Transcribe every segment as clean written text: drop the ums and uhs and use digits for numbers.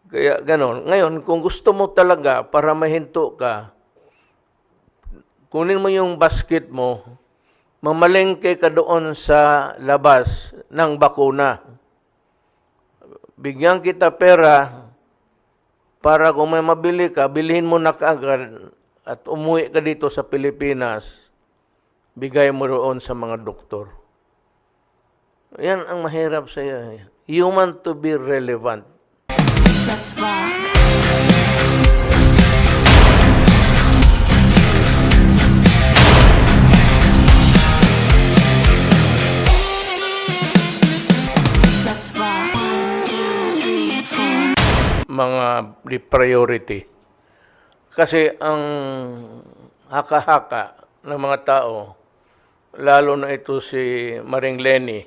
Kaya ganon. Ngayon, kung gusto mo talaga para mahinto ka, kunin mo yung basket mo, mamalengke ka doon sa labas ng bakuna. Bigyan kita pera para kung may mabili ka, bilhin mo na kaagad at umuwi ka dito sa Pilipinas, bigay mo roon sa mga doktor. Yan ang mahirap sa iyo. You want to be relevant. Let's rock. Let's rock. 1, 2, 3, 4. Mga priority. Kasi ang haka-haka ng mga tao, lalo na ito si Maring Lenny,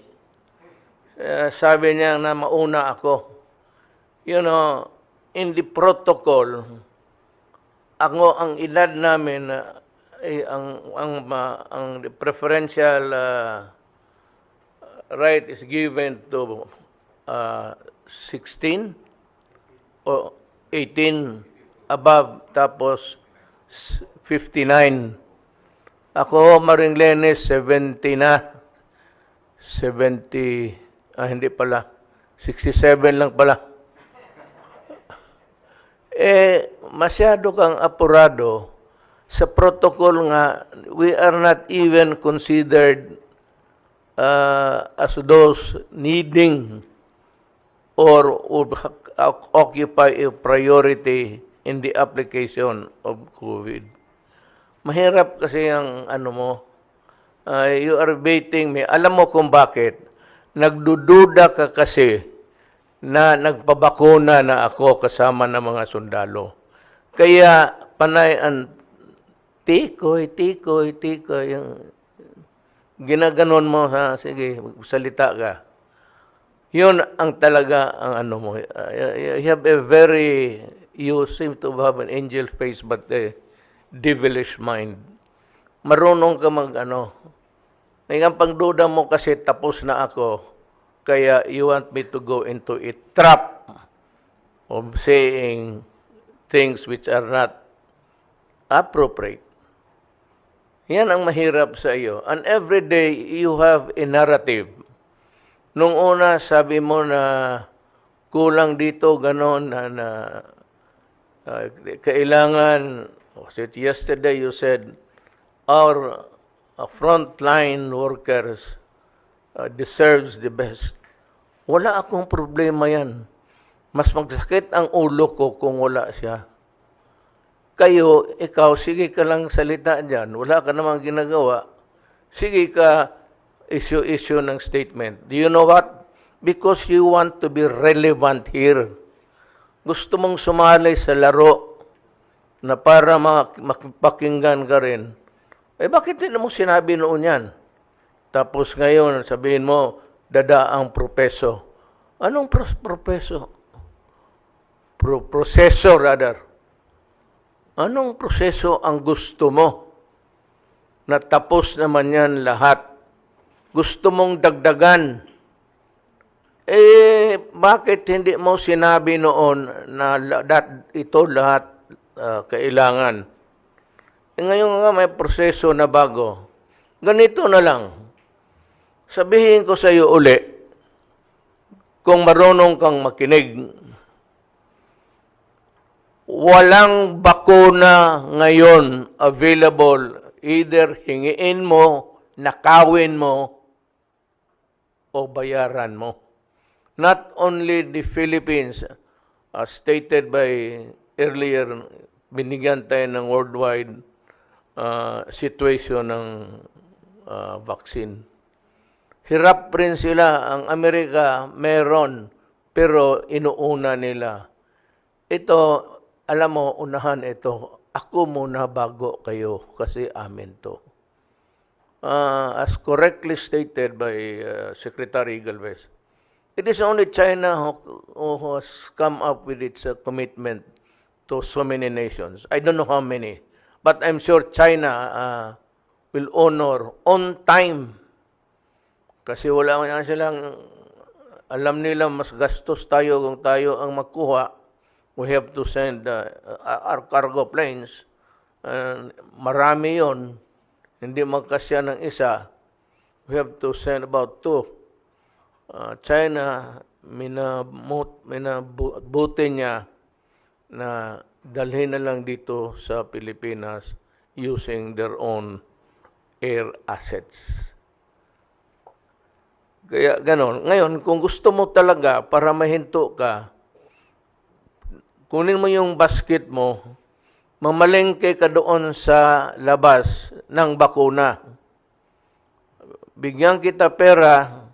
sabi niya na mauna ako. You know, in the protocol, ang edad namin, ang preferential right is given to 16 o 18 above, tapos 59. Ako, Maring Lenny, 70 na. 70, hindi pala. 67 lang pala. Masyado kang apurado. Sa protocol nga, we are not even considered as those needing or occupy a priority in the application of COVID. Mahirap kasi ang ano mo, you are baiting me. Alam mo kung bakit? Nagdududa ka kasi na nagpabakuna na ako kasama ng mga sundalo. Kaya panay ang tikoy, yung ginaganon mo, ha? Sige, salita ka. Yun ang talaga ang ano mo. You have a very, you seem to have an angel face but a devilish mind. Marunong ka mag ano. Ngayon pagduda mo kasi tapos na ako. Kaya you want me to go into a trap of saying things which are not appropriate. Yan ang mahirap sa iyo. And every day, you have a narrative. Nung una, sabi mo na kulang dito, ganon, na kailangan, yesterday you said, our frontline workers deserves the best. Wala akong problema yan. Mas magsakit ang ulo ko kung wala siya. Kayo, ikaw, sige ka lang salita dyan. Wala ka namang ginagawa. Sige ka issue ng statement. Do you know what? Because you want to be relevant here. Gusto mong sumali sa laro na para makipakinggan ka rin. Bakit hindi mo sinabi noon yan? Tapos ngayon, sabihin mo, dada ang propeso. Anong propeso? Proseso, rather. Anong proseso ang gusto mo? Natapos naman yan lahat. Gusto mong dagdagan. Bakit hindi mo sinabi noon na ito lahat kailangan? Ngayon nga may proseso na bago. Ganito na lang. Sabihin ko sa iyo uli, kung marunong kang makinig, walang bakuna ngayon available, either hingiin mo, nakawin mo, o bayaran mo. Not only the Philippines, as stated by earlier, binigyan tayo ng worldwide situation ng vaccine. Hirap rin sila. Ang Amerika, meron, pero inuuna nila. Ito, alam mo, unahan ito. Ako muna bago kayo kasi amin to. As correctly stated by Secretary Galvez, it is only China who has come up with its commitment to so many nations. I don't know how many, but I'm sure China will honor on time. Kasi wala nga silang, alam nila mas gastos tayo kung tayo ang magkuha. we have to send our cargo planes. Marami yon, hindi magkasya ng isa. We have to send about 2. China, minabuti niya na dalhin na lang dito sa Pilipinas using their own air assets. Kaya ganon. Ngayon, kung gusto mo talaga para mahinto ka, kunin mo yung basket mo, mamalengke ka doon sa labas ng bakuna. Bigyan kita pera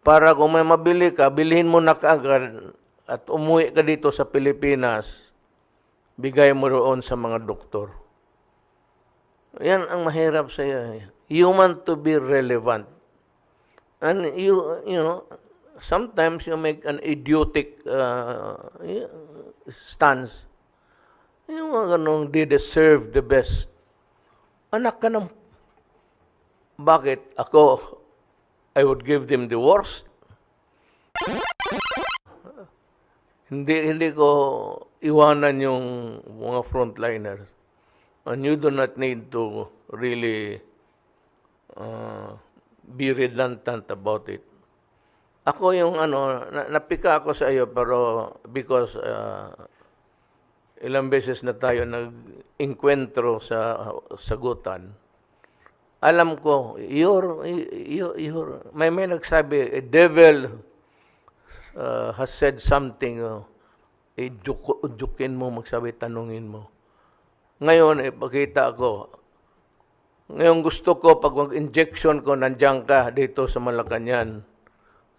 para kung may mabili ka, bilhin mo na kaagad at umuwi ka dito sa Pilipinas, bigay mo doon sa mga doktor. Yan ang mahirap sa iyo. You want to be relevant. And you know, sometimes you make an idiotic stance. Yung mga ganong, they deserve the best. Anak ka ng... Bakit? Ako, I would give them the worst. Hindi ko iwanan yung mga frontliners. And you do not need to really be redundant about it. Ako yung napika ako sa iyo pero because ilang beses na tayo nag-enkwentro sa sagutan. Alam ko, may nagsabi, a devil has said something, jukin mo, magsabi, tanungin mo. Ngayon, ipakita ko. Ngayon gusto ko, pag mag-injection ko, nandiyan ka dito sa Malacanang.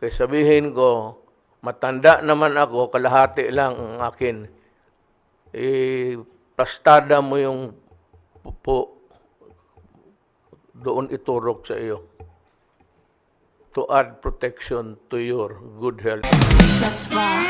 Kaya sabihin ko, matanda naman ako, kalahati lang ang akin. Plastada mo yung pupo, doon iturok sa iyo. To add protection to your good health. Let's rock.